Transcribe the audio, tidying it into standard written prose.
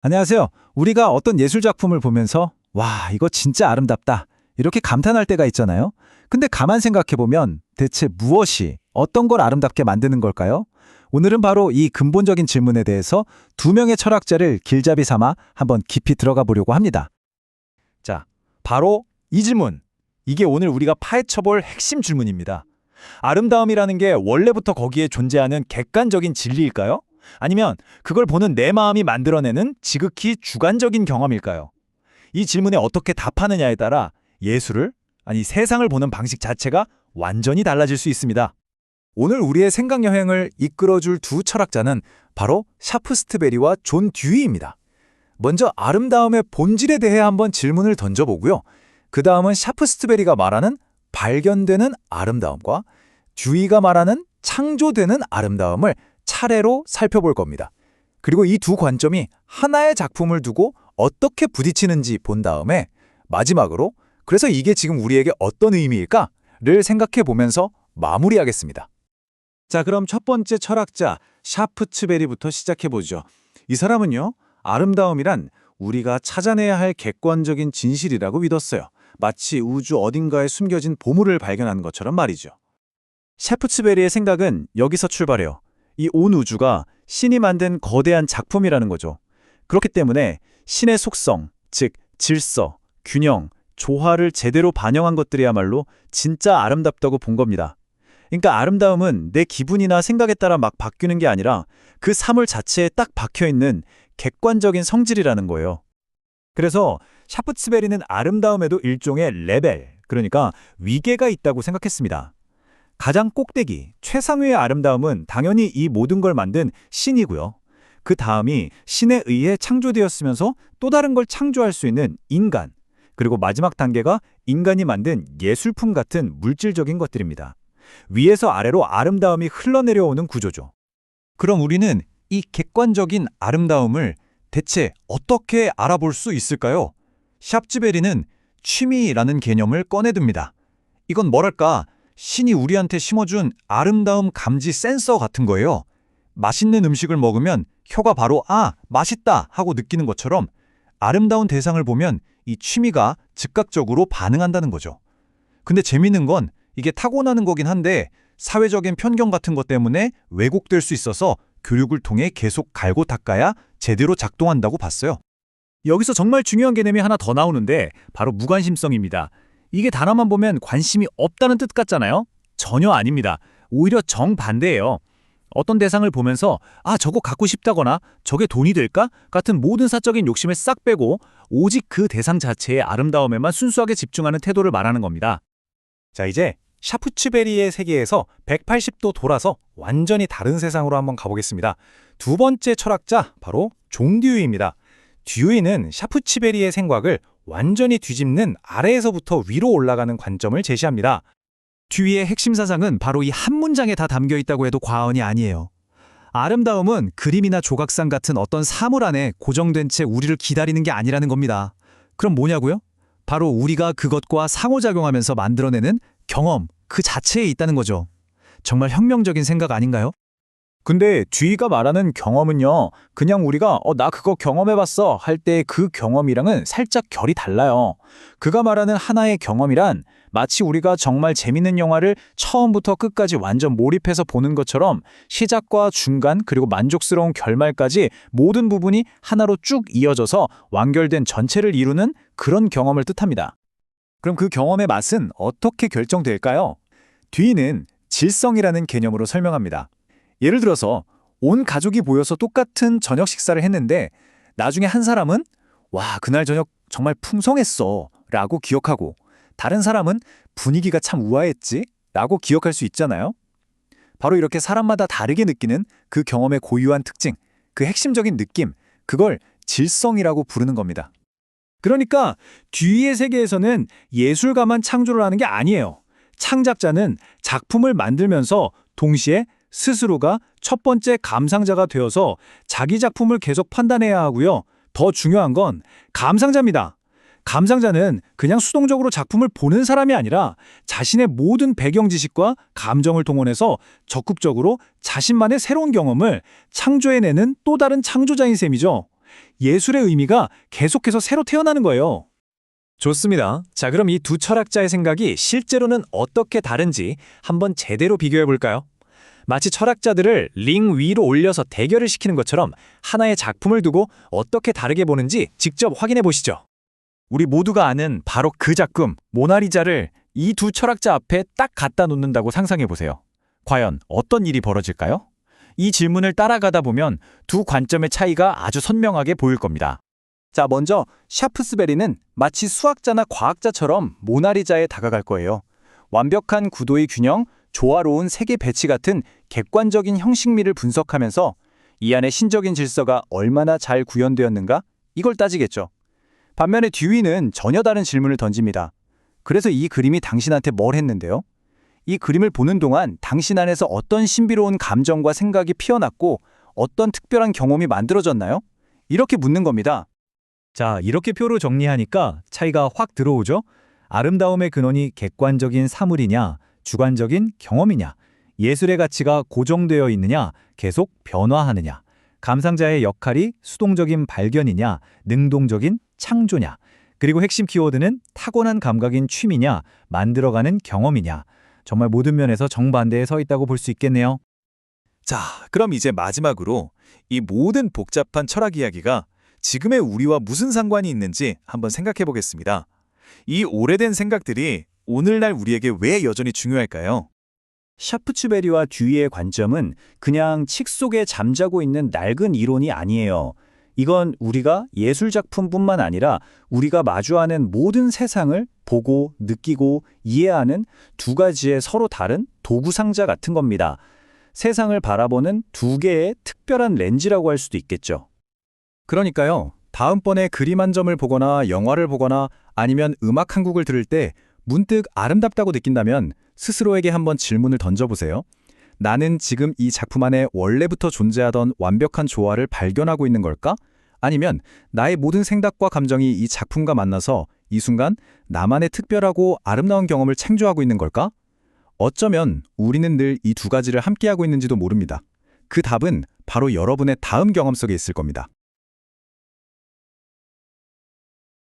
안녕하세요. 우리가 어떤 예술 작품을 보면서 와, 이거 진짜 아름답다. 이렇게 감탄할 때가 있잖아요. 근데 가만 생각해 보면 대체 무엇이 어떤 걸 아름답게 만드는 걸까요? 오늘은 바로 이 근본적인 질문에 대해서 두 명의 철학자를 길잡이 삼아 한번 깊이 들어가 보려고 합니다. 자, 바로 이 질문. 이게 오늘 우리가 파헤쳐볼 핵심 질문입니다. 아름다움이라는 게 원래부터 거기에 존재하는 객관적인 진리일까요? 아니면 그걸 보는 내 마음이 만들어내는 지극히 주관적인 경험일까요? 이 질문에 어떻게 답하느냐에 따라 예술을, 아니 세상을 보는 방식 자체가 완전히 달라질 수 있습니다. 오늘 우리의 생각 여행을 이끌어줄 두 철학자는 바로 샤프스트베리와 존 듀이입니다. 먼저 아름다움의 본질에 대해 한번 질문을 던져보고요. 그 다음은 샤프스트베리가 말하는 발견되는 아름다움과 듀이가 말하는 창조되는 아름다움을 차례로 살펴볼 겁니다. 그리고 이 두 관점이 하나의 작품을 두고 어떻게 부딪히는지 본 다음에 마지막으로 그래서 이게 지금 우리에게 어떤 의미일까를 생각해 보면서 마무리하겠습니다. 자, 그럼 첫 번째 철학자 샤프츠베리부터 시작해보죠. 이 사람은요, 아름다움이란 우리가 찾아내야 할 객관적인 진실이라고 믿었어요. 마치 우주 어딘가에 숨겨진 보물을 발견한 것처럼 말이죠. 샤프츠베리의 생각은 여기서 출발해요. 이 온 우주가 신이 만든 거대한 작품이라는 거죠. 그렇기 때문에 신의 속성, 즉 질서, 균형, 조화를 제대로 반영한 것들이야말로 진짜 아름답다고 본 겁니다. 그러니까 아름다움은 내 기분이나 생각에 따라 막 바뀌는 게 아니라 그 사물 자체에 딱 박혀있는 객관적인 성질이라는 거예요. 그래서 샤프츠베리는 아름다움에도 일종의 레벨, 그러니까 위계가 있다고 생각했습니다. 가장 꼭대기, 최상위의 아름다움은 당연히 이 모든 걸 만든 신이고요. 그 다음이 신에 의해 창조되었으면서 또 다른 걸 창조할 수 있는 인간, 그리고 마지막 단계가 인간이 만든 예술품 같은 물질적인 것들입니다. 위에서 아래로 아름다움이 흘러내려오는 구조죠. 그럼 우리는 이 객관적인 아름다움을 대체 어떻게 알아볼 수 있을까요? 샤프츠베리는 취미라는 개념을 꺼내듭니다. 이건 뭐랄까, 신이 우리한테 심어준 아름다움 감지 센서 같은 거예요. 맛있는 음식을 먹으면 혀가 바로 맛있다 하고 느끼는 것처럼 아름다운 대상을 보면 이 취미가 즉각적으로 반응한다는 거죠. 근데 재밌는 건 이게 타고나는 거긴 한데 사회적인 편견 같은 것 때문에 왜곡될 수 있어서 교육을 통해 계속 갈고 닦아야 제대로 작동한다고 봤어요. 여기서 정말 중요한 개념이 하나 더 나오는데 바로 무관심성입니다. 이게 단어만 보면 관심이 없다는 뜻 같잖아요? 전혀 아닙니다. 오히려 정반대예요. 어떤 대상을 보면서 저거 갖고 싶다거나 저게 돈이 될까? 같은 모든 사적인 욕심을 싹 빼고 오직 그 대상 자체의 아름다움에만 순수하게 집중하는 태도를 말하는 겁니다. 자, 이제 샤프츠베리의 세계에서 180도 돌아서 완전히 다른 세상으로 한번 가보겠습니다. 두 번째 철학자, 바로 존 듀이입니다. 듀이는 샤프츠베리의 생각을 완전히 뒤집는 아래에서부터 위로 올라가는 관점을 제시합니다. 듀이의 핵심 사상은 바로 이 한 문장에 다 담겨 있다고 해도 과언이 아니에요. 아름다움은 그림이나 조각상 같은 어떤 사물 안에 고정된 채 우리를 기다리는 게 아니라는 겁니다. 그럼 뭐냐고요? 바로 우리가 그것과 상호작용하면서 만들어내는 경험, 그 자체에 있다는 거죠. 정말 혁명적인 생각 아닌가요? 근데 듀이가 말하는 경험은요, 그냥 우리가 나 그거 경험해봤어 할 때 그 경험이랑은 살짝 결이 달라요. 그가 말하는 하나의 경험이란 마치 우리가 정말 재밌는 영화를 처음부터 끝까지 완전 몰입해서 보는 것처럼 시작과 중간 그리고 만족스러운 결말까지 모든 부분이 하나로 쭉 이어져서 완결된 전체를 이루는 그런 경험을 뜻합니다. 그럼 그 경험의 맛은 어떻게 결정될까요? 듀이는 질성이라는 개념으로 설명합니다. 예를 들어서 온 가족이 모여서 똑같은 저녁 식사를 했는데 나중에 한 사람은 와, 그날 저녁 정말 풍성했어 라고 기억하고 다른 사람은 분위기가 참 우아했지 라고 기억할 수 있잖아요. 바로 이렇게 사람마다 다르게 느끼는 그 경험의 고유한 특징, 그 핵심적인 느낌, 그걸 질성이라고 부르는 겁니다. 그러니까 듀이의 세계에서는 예술가만 창조를 하는 게 아니에요. 창작자는 작품을 만들면서 동시에 스스로가 첫 번째 감상자가 되어서 자기 작품을 계속 판단해야 하고요. 더 중요한 건 감상자입니다. 감상자는 그냥 수동적으로 작품을 보는 사람이 아니라 자신의 모든 배경 지식과 감정을 동원해서 적극적으로 자신만의 새로운 경험을 창조해내는 또 다른 창조자인 셈이죠. 예술의 의미가 계속해서 새로 태어나는 거예요. 좋습니다. 자, 그럼 이 두 철학자의 생각이 실제로는 어떻게 다른지 한번 제대로 비교해 볼까요? 마치 철학자들을 링 위로 올려서 대결을 시키는 것처럼 하나의 작품을 두고 어떻게 다르게 보는지 직접 확인해 보시죠. 우리 모두가 아는 바로 그 작품, 모나리자를 이 두 철학자 앞에 딱 갖다 놓는다고 상상해 보세요. 과연 어떤 일이 벌어질까요? 이 질문을 따라가다 보면 두 관점의 차이가 아주 선명하게 보일 겁니다. 자, 먼저 샤프스베리는 마치 수학자나 과학자처럼 모나리자에 다가갈 거예요. 완벽한 구도의 균형, 조화로운 색의 배치 같은 객관적인 형식미를 분석하면서 이 안에 신적인 질서가 얼마나 잘 구현되었는가? 이걸 따지겠죠. 반면에 듀이는 전혀 다른 질문을 던집니다. 그래서 이 그림이 당신한테 뭘 했는데요? 이 그림을 보는 동안 당신 안에서 어떤 신비로운 감정과 생각이 피어났고 어떤 특별한 경험이 만들어졌나요? 이렇게 묻는 겁니다. 자, 이렇게 표로 정리하니까 차이가 확 들어오죠? 아름다움의 근원이 객관적인 사물이냐, 주관적인 경험이냐, 예술의 가치가 고정되어 있느냐, 계속 변화하느냐, 감상자의 역할이 수동적인 발견이냐, 능동적인 창조냐, 그리고 핵심 키워드는 타고난 감각인 취미냐, 만들어가는 경험이냐, 정말 모든 면에서 정반대에 서 있다고 볼 수 있겠네요. 자, 그럼 이제 마지막으로 이 모든 복잡한 철학 이야기가 지금의 우리와 무슨 상관이 있는지 한번 생각해 보겠습니다. 이 오래된 생각들이 오늘날 우리에게 왜 여전히 중요할까요? 샤프츠베리와 듀이의 관점은 그냥 칙 속에 잠자고 있는 낡은 이론이 아니에요. 이건 우리가 예술작품뿐만 아니라 우리가 마주하는 모든 세상을 보고 느끼고 이해하는 두 가지의 서로 다른 도구 상자 같은 겁니다. 세상을 바라보는 두 개의 특별한 렌즈라고 할 수도 있겠죠. 그러니까요. 다음번에 그림 한 점을 보거나 영화를 보거나 아니면 음악 한 곡을 들을 때 문득 아름답다고 느낀다면 스스로에게 한번 질문을 던져보세요. 나는 지금 이 작품 안에 원래부터 존재하던 완벽한 조화를 발견하고 있는 걸까? 아니면 나의 모든 생각과 감정이 이 작품과 만나서 이 순간 나만의 특별하고 아름다운 경험을 창조하고 있는 걸까? 어쩌면 우리는 늘 이 두 가지를 함께하고 있는지도 모릅니다. 그 답은 바로 여러분의 다음 경험 속에 있을 겁니다.